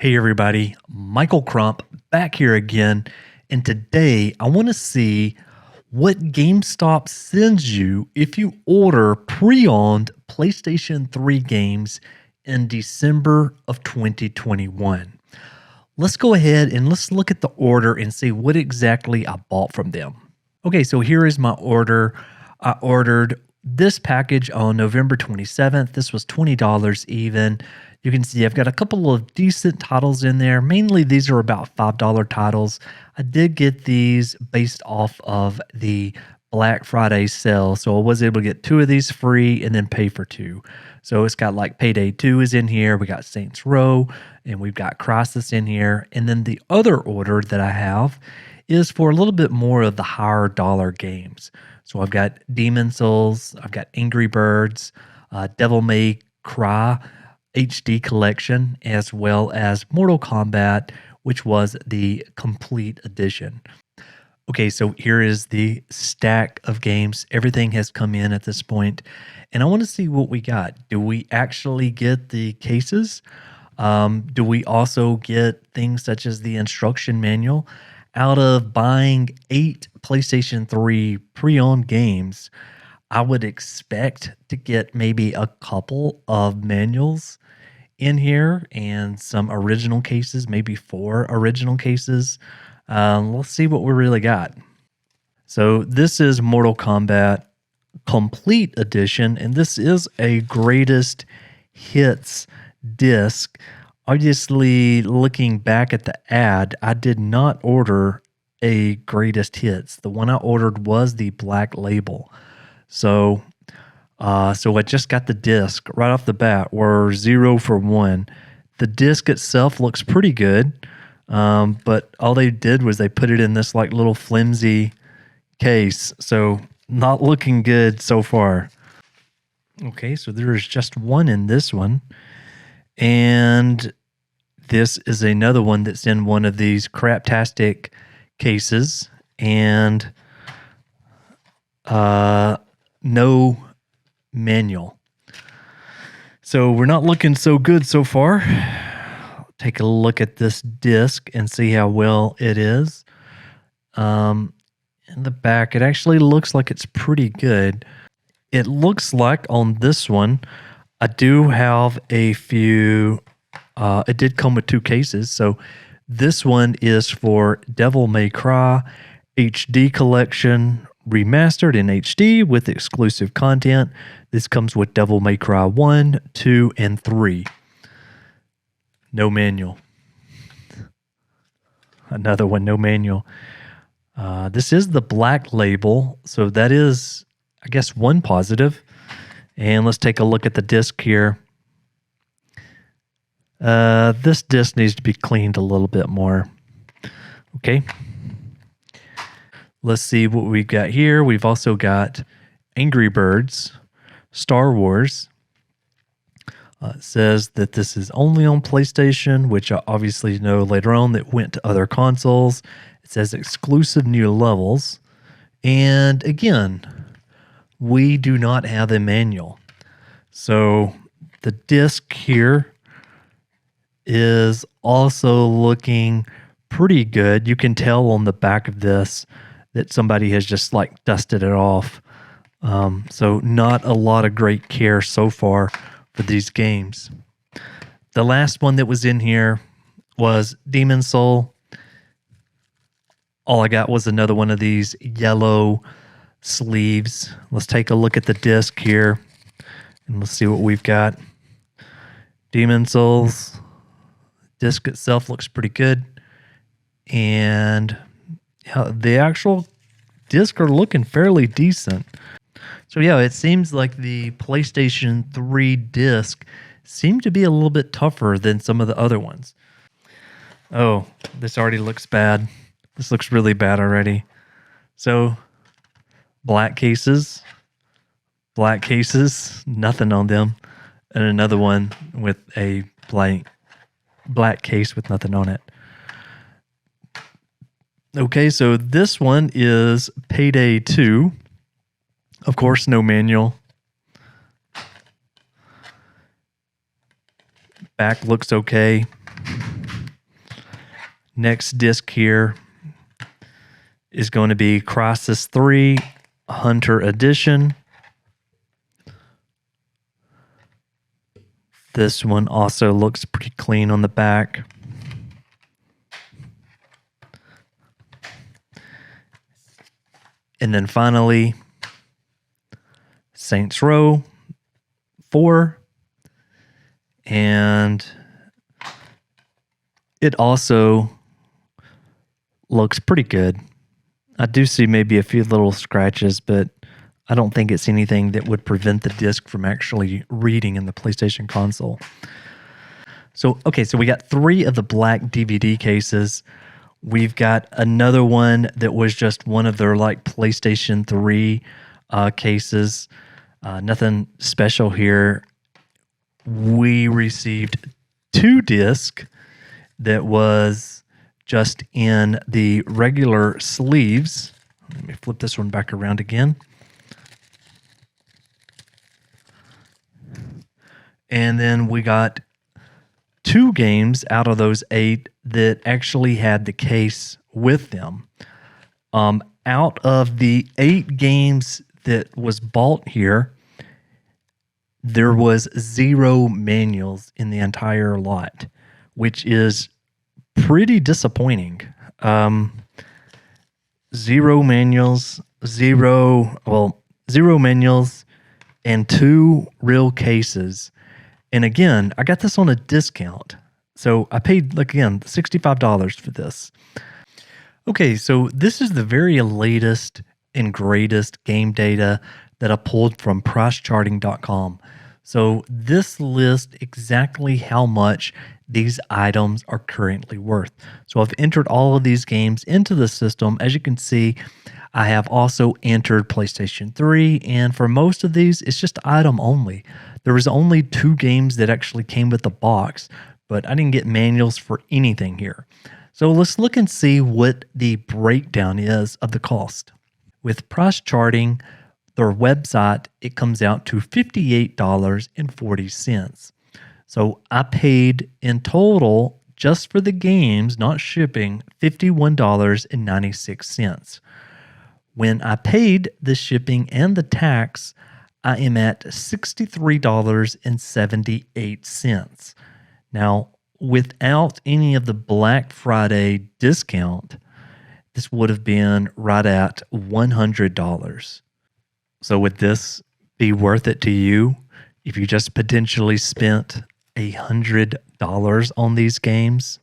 Hey everybody, Michael Crump back here again, and today I want to see what GameStop sends you if you order pre-owned PlayStation 3 games in December of 2021. Let's go ahead and let's look at the order and see what exactly I bought from them. Okay, so here is my order. I ordered this package on November 27th. This was $20 even. You can see I've got a couple of decent titles in there. Mainly these are about $5 titles. I did get these based off of the Black Friday sale. So I was able to get 2 of these free and then pay for 2. So it's got like Payday 2 is in here. We got Saints Row and we've got Crisis in here. And then the other order that I have is for a little bit more of the higher dollar games. So I've got Demon Souls, I've got Angry Birds, Devil May Cry HD collection, as well as Mortal Kombat, which was the complete edition. Okay, so here is the stack of games. Everything has come in at this point, and I want to see what we got. Do we actually get the cases? Do we also get things such as the instruction manual? Out of buying 8 PlayStation 3 pre-owned games, I would expect to get maybe a couple of manuals in here and some original cases, maybe 4 original cases. Let's see what we really got. So this is Mortal Kombat Complete Edition, and this is a greatest hits disc. Obviously, looking back at the ad, I did not order a greatest hits. The one I ordered was the black label. So I just got the disc right off the bat. We're 0 for 1. The disc itself looks pretty good, but all they did was they put it in this like little flimsy case. So not looking good so far. Okay, so there is just one in this one. And this is another one that's in one of these craptastic cases. And no manual. So we're not looking so good so far. Take a look at this disc and see how well it is. In the back, it actually looks like it's pretty good. It looks like on this one, I do have a few, it did come with 2 cases. So this one is for Devil May Cry HD Collection, remastered in HD with exclusive content. This comes with Devil May Cry 1, 2, and 3. No manual. Another one, no manual. This is the black label, so that is, I guess, one positive. And let's take a look at the disc here. This disc needs to be cleaned a little bit more. Okay. Let's see what we've got here. We've also got Angry Birds, Star Wars. It says that this is only on PlayStation, which I obviously know later on that went to other consoles. It says exclusive new levels. And again, we do not have a manual. So the disc here is also looking pretty good. You can tell on the back of this that somebody has just like dusted it off. So not a lot of great care so far for these games. The last one that was in here was Demon Soul. All I got was another one of these yellow sleeves. Let's take a look at the disc here and let's see what we've got. Demon Souls. Disc itself looks pretty good. And the actual disc are looking fairly decent. So yeah, it seems like the PlayStation 3 disc seemed to be a little bit tougher than some of the other ones. Oh, this already looks bad. This looks really bad already. So black cases, nothing on them. And another one with a black case with nothing on it. Okay, so this one is Payday II. Of course, no manual. Back looks okay. Next disc here is going to be Crisis 3 Hunter Edition. This one also looks pretty clean on the back. And then finally, Saints Row 4. And it also looks pretty good. I do see maybe a few little scratches, but I don't think it's anything that would prevent the disc from actually reading in the PlayStation console. So, okay, so we got 3 of the black DVD cases. We've got another one that was just one of their like PlayStation 3 cases. Nothing special here. We received 2 discs that was just in the regular sleeves. Let me flip this one back around again. And then we got 2 games out of those 8 that actually had the case with them. Out of the 8 games that was bought here, there was 0 manuals in the entire lot, which is pretty disappointing. 0 manuals, 0 manuals, and 2 real cases. And again, I got this on a discount. So I paid, like, again, $65 for this. Okay, so this is the very latest and greatest game data that I pulled from pricecharting.com. So this lists exactly how much these items are currently worth. So I've entered all of these games into the system. As you can see, I have also entered PlayStation 3, and for most of these, it's just item only. There was only 2 games that actually came with the box, but I didn't get manuals for anything here. So let's look and see what the breakdown is of the cost. With price charting, their website, it comes out to $58.40. So I paid in total, just for the games, not shipping, $51.96. When I paid the shipping and the tax, I am at $63.78. Now, without any of the Black Friday discount, this would have been right at $100. So would this be worth it to you if you just potentially spent $100 on these games?